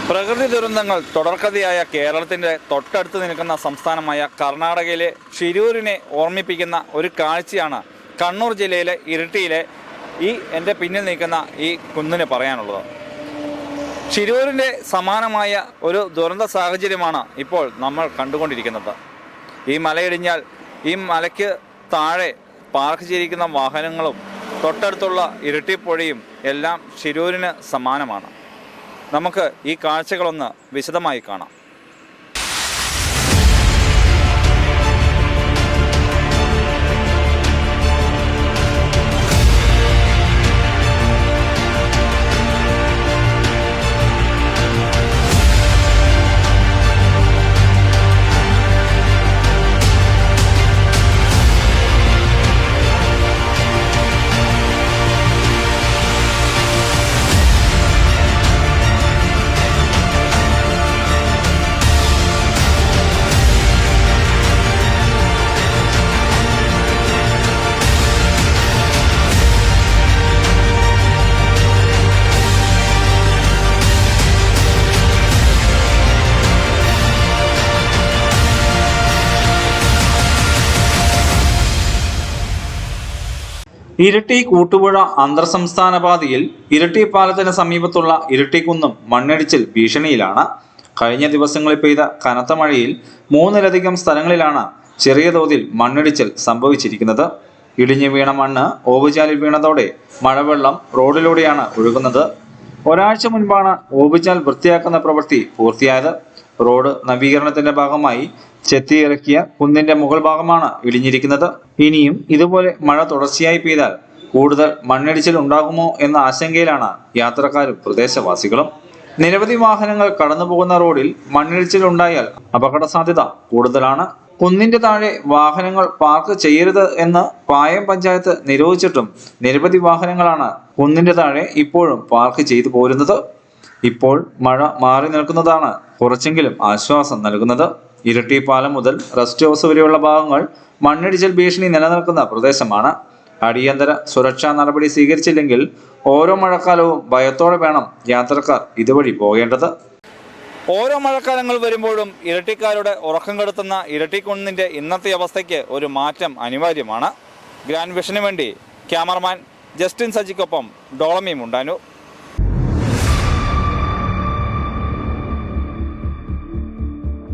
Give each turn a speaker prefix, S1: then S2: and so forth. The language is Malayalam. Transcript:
S1: പ്രകൃതി ദുരന്തങ്ങൾ തുടർക്കഥയായ കേരളത്തിൻ്റെ തൊട്ടടുത്ത് നിൽക്കുന്ന സംസ്ഥാനമായ കർണാടകയിലെ ഷിരൂരിനെ ഓർമ്മിപ്പിക്കുന്ന ഒരു കാഴ്ചയാണ് കണ്ണൂർ ജില്ലയിലെ ഇരിട്ടിയിലെ എൻ്റെ പിന്നിൽ നിൽക്കുന്ന ഈ കുന്നിന് പറയാനുള്ളത്. ഷിരൂരിൻ്റെ സമാനമായ ഒരു ദുരന്ത സാഹചര്യമാണ് ഇപ്പോൾ നമ്മൾ കണ്ടുകൊണ്ടിരിക്കുന്നത്. ഈ മലയിടിഞ്ഞാൽ ഈ മലയ്ക്ക് താഴെ പാർക്ക് ചെയ്തിരിക്കുന്ന വാഹനങ്ങളും തൊട്ടടുത്തുള്ള ഇരിട്ടിപ്പുഴയും എല്ലാം ഷിരൂരിന് സമാനമാണ്. നമുക്ക് ഈ കാഴ്ചകളൊന്ന് വിശദമായി കാണാം. ഇരിട്ടി കൂട്ടുപുഴ അന്തർ സംസ്ഥാന പാതയിൽ ഇരിട്ടി പാലത്തിന് സമീപത്തുള്ള ഇരിട്ടിക്കുന്നും മണ്ണിടിച്ചിൽ ഭീഷണിയിലാണ്. കഴിഞ്ഞ ദിവസങ്ങളിൽ പെയ്ത കനത്ത മഴയിൽ 3-ലധികം സ്ഥലങ്ങളിലാണ് ചെറിയ തോതിൽ മണ്ണിടിച്ചിൽ സംഭവിച്ചിരിക്കുന്നത്. ഇടിഞ്ഞു വീണ മണ്ണ് ഓവുചാലിൽ വീണതോടെ മഴവെള്ളം റോഡിലൂടെയാണ് ഒഴുകുന്നത്. ഒരാഴ്ച മുൻപാണ് ഓവുചാൽ വൃത്തിയാക്കുന്ന പ്രവൃത്തി പൂർത്തിയായത്. റോഡ് നവീകരണത്തിന്റെ ഭാഗമായി ചെത്തിയിറക്കിയ കുന്നിന്റെ മുകൾ ഭാഗമാണ് ഇടിഞ്ഞിരിക്കുന്നത്. ഇനിയും ഇതുപോലെ മഴ തുടർച്ചയായി പെയ്താൽ കൂടുതൽ മണ്ണിടിച്ചിൽ ഉണ്ടാകുമോ എന്ന ആശങ്കയിലാണ് യാത്രക്കാരും പ്രദേശവാസികളും. നിരവധി വാഹനങ്ങൾ കടന്നുപോകുന്ന റോഡിൽ മണ്ണിടിച്ചിൽ ഉണ്ടായാൽ അപകട സാധ്യത കൂടുതലാണ്. കുന്നിന്റെ താഴെ വാഹനങ്ങൾ പാർക്ക് ചെയ്യരുത് എന്ന് പായം പഞ്ചായത്ത് നിരോധിച്ചിട്ടും നിരവധി വാഹനങ്ങളാണ് കുന്നിന്റെ താഴെ ഇപ്പോഴും പാർക്ക് ചെയ്തു പോരുന്നത്. ഇപ്പോൾ മഴ മാറി നിൽക്കുന്നതാണ് കുറച്ചെങ്കിലും ആശ്വാസം നൽകുന്നത്. ഇരിട്ടി പാലം മുതൽ റെസ്റ്റ് ഹൗസ് വരെയുള്ള ഭാഗങ്ങൾ മണ്ണിടിച്ചിൽ ഭീഷണി നിലനിൽക്കുന്ന പ്രദേശമാണ്. അടിയന്തര സുരക്ഷാ നടപടി സ്വീകരിച്ചില്ലെങ്കിൽ ഓരോ മഴക്കാലവും ഭയത്തോടെ വേണം യാത്രക്കാർ ഇതുവഴി പോകേണ്ടത്. ഓരോ മഴക്കാലങ്ങൾ വരുമ്പോഴും ഇരട്ടിക്കാരുടെ ഉറക്കം കെടുത്തുന്ന ഇരട്ടിക്കുന്നിൻ്റെ ഇന്നത്തെ അവസ്ഥയ്ക്ക് ഒരു മാറ്റം അനിവാര്യമാണ്. ഗ്രാൻഡ് വിഷന് വേണ്ടി ക്യാമറമാൻ ജസ്റ്റിൻ സജിക്കൊപ്പം ഡോളമി മുണ്ടാനൂർ.